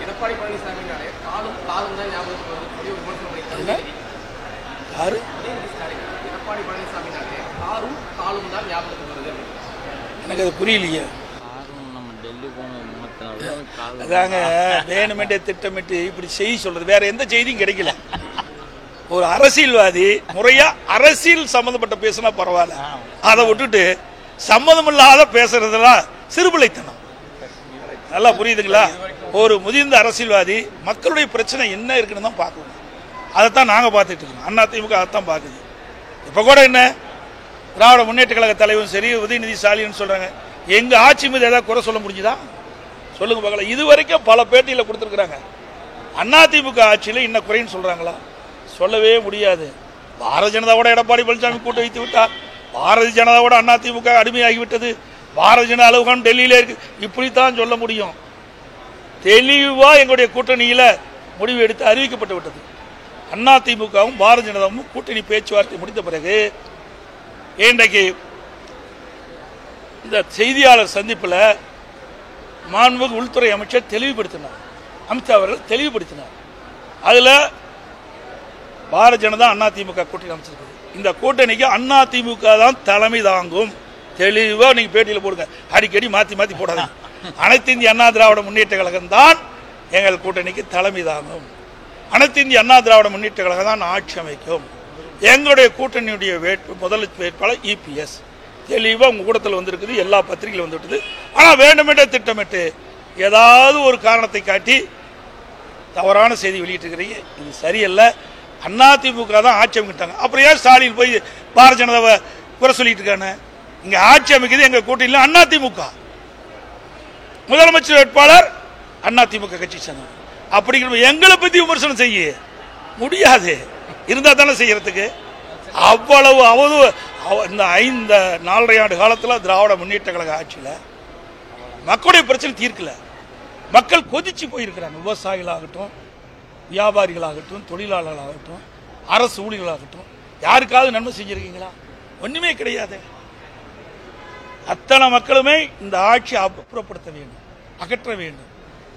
எடப்பாடி பழனிசாமினாலே காலும் காலும் தான் ஞாபகத்துக்கு வருது விமர்சனம் பண்ணியிருக்காரு. யாரு? எடப்பாடி பழனிசாமினாலே காரும் காலும் தான் ஞாபகத்துக்கு வருது. எனக்கு அது புரியலையே. அதாங்க வேணுமென்றே திட்டமிட்டு இப்படி செய்தி சொல்றது, வேற எந்த செய்தியும் கிடைக்கல. ஒரு அரசியல்வாதி முறையா அரசியல் சம்பந்தப்பட்ட பேசினா பரவாயில்ல, அதை விட்டுட்டு சம்மதம் இல்லாத பேசுறதுலாம் சிறுபிள்ளைத்தனம். நல்லா புரியுதுங்களா? ஒரு முதிர்ந்த அரசியல்வாதி மக்களுடைய பிரச்சனை என்ன இருக்குன்னு தான் பார்க்கணும். அதைத்தான் நாங்கள் பார்த்துட்டு இருக்கோம். அதிமுக அதைத்தான் பார்க்குது. இப்போ கூட என்ன திராவிட முன்னேற்ற கழக தலைவரும் சரி, உதயநிதி ஸ்டாலின் சொல்றாங்க, எங்க ஆட்சி மீது ஏதாவது குறை சொல்ல முடிஞ்சுதா? சொல்லுங்க பார்க்கலாம். இது வரைக்கும் பல பேட்டியில் கொடுத்துருக்குறாங்க. அதிமுக ஆட்சியில் இன்ன குறைன்னு சொல்றாங்களா? சொல்லவே முடியாது. பாரதிய ஜனதாவோட எடப்பாடி பழனிசாமி கூட்ட வைத்து விட்டார். பாரதிய ஜனதாவோட அதிமுக அடிமையாகிவிட்டது. பாரதிய ஜனதா அலுவலகம் டெல்லியில இருக்கு. இப்படித்தான் சொல்ல முடியும். தெளிவா எங்களுடைய கூட்டணியில முடிவு எடுத்து அறிவிக்கப்பட்டு விட்டது. அதிமுகவும் பாரதிய ஜனதாவும் கூட்டணி பேச்சுவார்த்தை முடித்த பிறகு இன்றைக்கு இந்த செய்தியாளர் சந்திப்பில் மாண்புமிகு உள்துறை அமைச்சர் தெளிவுபடுத்தினார். அமித்ஷா அவர்கள் தெளிவுபடுத்தினார். அதுல பாரதிய ஜனதா அதிமுக கூட்டணி அமைச்சிருக்கு. இந்த கூட்டணிக்கு அதிமுக தான் தலைமை தாங்கும். தெளிவா நீங்க பேட்டியில் போடுங்க, அடிக்கடி மாத்தி மாத்தி போடாதீங்க. அனைத்து இந்திய அண்ணா திராவிட முன்னேற்ற கழகம் தான் எங்கள் கூட்டணிக்கு தலைமை தாங்கும். அனைத்து இந்திய அண்ணா திராவிட முன்னேற்ற கழகம் தான் ஆட்சி அமைக்கும். எங்களுடைய கூட்டணியுடைய முதல் வேட்பாளர் EPS. தெளிவா உங்க கூட்டத்தில் வந்திருக்குது, எல்லா பத்திரிகையில் வந்துவிட்டது. ஆனா வேண்டுமென்றே திட்டமிட்டு ஏதாவது ஒரு காரணத்தை காட்டி தவறான செய்தி வெளியிட்டிருக்கிறீங்க. இது சரியல்ல. அதிமுக தான் ஆட்சி அமைக்கிட்டாங்க. அப்புறம் ஏன் ஸ்டாலின் போய் பாரதிய ஜனதாவை குறை சொல்லிட்டு இருக்கானே? இங்க ஆட்சி அமைக்கிறது எங்க கூட்டணியில் அதிமுக. முதலமைச்சர் வேட்பாளர் அதிமுக கட்சி சேர்ந்தவர். அப்படிங்கிற எங்களை பத்தி விமர்சனம் செய்ய முடியாது. இருந்தா தானே செய்யறதுக்கு. அவ்வளவு இந்த 4.5 ஆண்டு காலத்தில் திராவிட முன்னேற்ற கழக ஆட்சியில் மக்களுடைய பிரச்சனை தீர்க்கல. மக்கள் கொதிச்சு போயிருக்கிறாங்க. விவசாயிகளாகட்டும், வியாபாரிகளாகட்டும், தொழிலாளர்களாகட்டும், அரசு ஊழியர்களாகட்டும், யாருக்காவது நன்மை செஞ்சிருக்கீங்களா? ஒண்ணுமே கிடையாது. அத்தனை மக்களுமே இந்த ஆட்சியை அப்புறப்படுத்த வேண்டும், அகற்ற வேண்டும்.